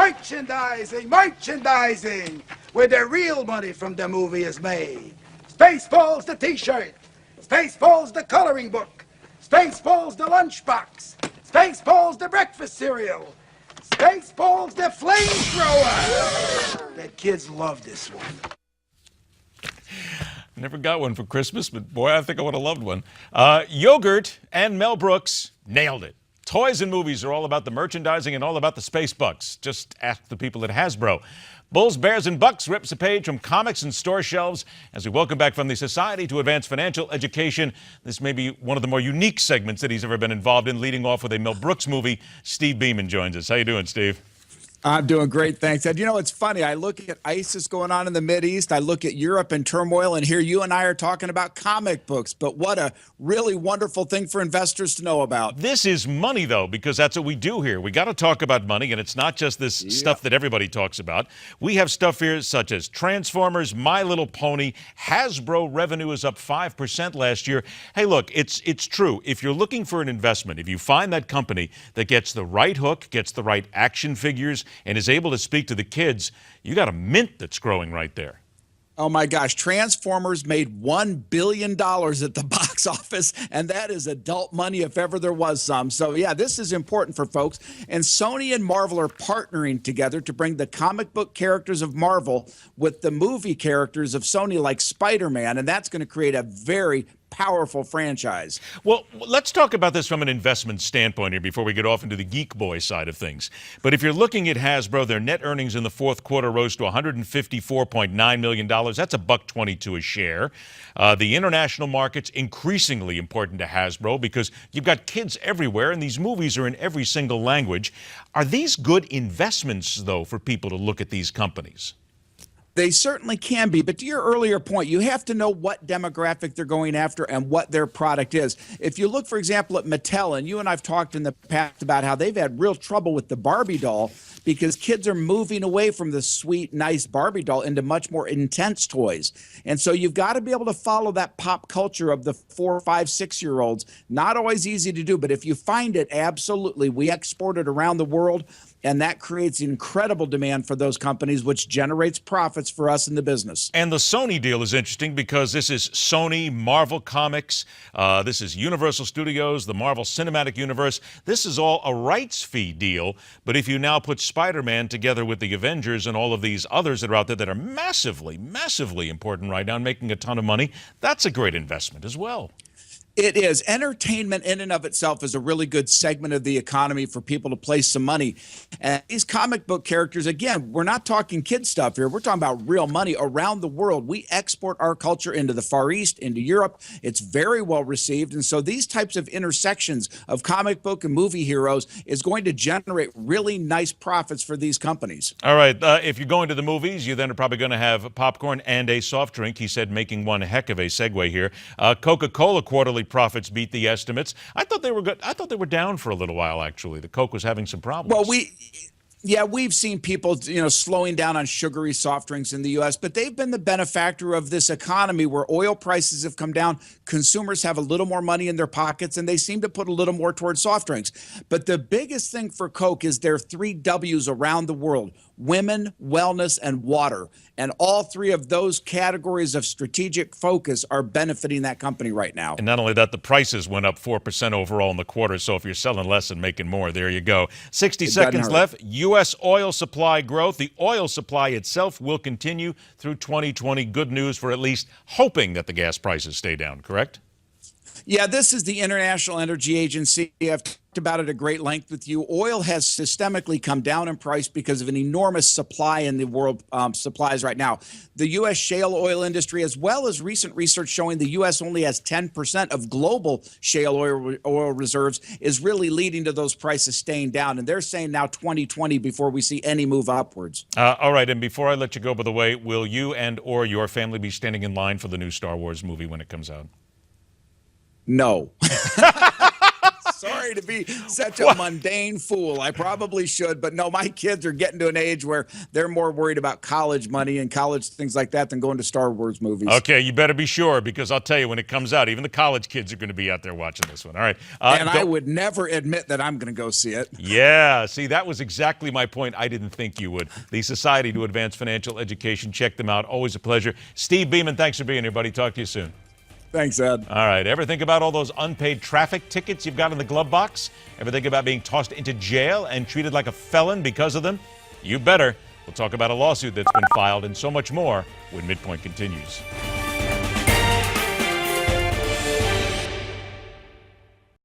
Merchandising, merchandising, where the real money from the movie is made. Spaceballs the t-shirt, Spaceballs the coloring book, Spaceballs the lunchbox, Spaceballs the breakfast cereal, Spaceballs the flamethrower. The kids love this one. Never got one for Christmas, but boy, I think I would have loved one. Yogurt and Mel Brooks nailed it. Toys and movies are all about the merchandising and all about the space bucks. Just ask the people at Hasbro. Bulls, Bears, and Bucks rips a page from comics and store shelves as we welcome back from the Society to Advance Financial Education. This may be one of the more unique segments that he's ever been involved in, leading off with a Mel Brooks movie. Steve Beaman joins us. How you doing, Steve? I'm doing great, thanks, Ed. You know, it's funny. I look at ISIS going on in the Mideast. I look at Europe in turmoil, and here you and I are talking about comic books. But what a really wonderful thing for investors to know about. This is money, though, because that's what we do here. We got to talk about money, and it's not just this stuff that everybody talks about. We have stuff here such as Transformers, My Little Pony. Hasbro revenue is up 5% last year. Hey, look, it's true. If you're looking for an investment, if you find that company that gets the right hook, gets the right action figures, and is able to speak to the kids, you got a mint that's growing right there. Oh my gosh, Transformers made $1 billion at the box office, and that is adult money if ever there was some. So yeah, this is important for folks. And Sony and Marvel are partnering together to bring the comic book characters of Marvel with the movie characters of Sony, like Spider-Man, and that's going to create a very powerful franchise. Well, let's talk about this from an investment standpoint here before we get off into the geek boy side of things. But if you're looking at Hasbro, their net earnings in the fourth quarter rose to $154.9 million. That's $1.22 a share. The international market's increasingly important to Hasbro because you've got kids everywhere and these movies are in every single language. Are these good investments, though, for people to look at these companies? They certainly can be, but to your earlier point, you have to know what demographic they're going after and what their product is. If you look, for example, at Mattel, and you and I've talked in the past about how they've had real trouble with the Barbie doll because kids are moving away from the sweet, nice Barbie doll into much more intense toys. And so you've got to be able to follow that pop culture of the 4, 5, 6-year-olds. Not always easy to do, but if you find it, absolutely. We export it around the world, and that creates incredible demand for those companies, which generates profits for us in the business. And the Sony deal is interesting because this is Sony, Marvel Comics, this is Universal Studios, the Marvel Cinematic Universe. This is all a rights fee deal, but if you now put Spider-Man together with the Avengers and all of these others that are out there that are massively, massively important right now and making a ton of money, that's a great investment as well. It is. Entertainment in and of itself is a really good segment of the economy for people to place some money. And these comic book characters, again, we're not talking kid stuff here. We're talking about real money around the world. We export our culture into the Far East, into Europe. It's very well received. And so these types of intersections of comic book and movie heroes is going to generate really nice profits for these companies. All right. If you're going to the movies, you then are probably going to have popcorn and a soft drink. He said, making one heck of a segue here. Coca-Cola quarterly profits beat the estimates. I thought they were good. I thought they were down for a little while, actually. The Coke was having some problems. Well, we've seen people, slowing down on sugary soft drinks in the U.S., but they've been the benefactor of this economy where oil prices have come down. Consumers have a little more money in their pockets, and they seem to put a little more towards soft drinks. But the biggest thing for Coke is their 3 W's around the world: women, wellness, and water. And all 3 of those categories of strategic focus are benefiting that company right now. And not only that, the prices went up 4% overall in the quarter. So if you're selling less and making more, there you go. 60 seconds left. U.S. oil supply growth. The oil supply itself will continue through 2020. Good news for at least hoping that the gas prices stay down, correct? Yeah, this is the International Energy Agency. I've talked about it at great length with you. Oil has systemically come down in price because of an enormous supply in the world supplies right now. The U.S. shale oil industry, as well as recent research showing the U.S. only has 10% of global shale oil reserves, is really leading to those prices staying down. And they're saying now 2020 before we see any move upwards. All right. And before I let you go, by the way, will you and or your family be standing in line for the new Star Wars movie when it comes out? No. Sorry. sorry to be such a mundane fool. I probably should, but no, my kids are getting to an age where they're more worried about college money and college things like that than going to Star Wars movies. Okay, you better be sure, because I'll tell you, when it comes out, even the college kids are going to be out there watching this one. All right. And I would never admit that I'm going to go see it. Yeah, see, that was exactly my point. I didn't think you would. The Society to Advance Financial Education. Check them out. Always a pleasure. Steve Beaman, thanks for being here, buddy. Talk to you soon. Thanks, Ed. All right. Ever think about all those unpaid traffic tickets you've got in the glove box? Ever think about being tossed into jail and treated like a felon because of them? You better. We'll talk about a lawsuit that's been filed and so much more when MidPoint continues.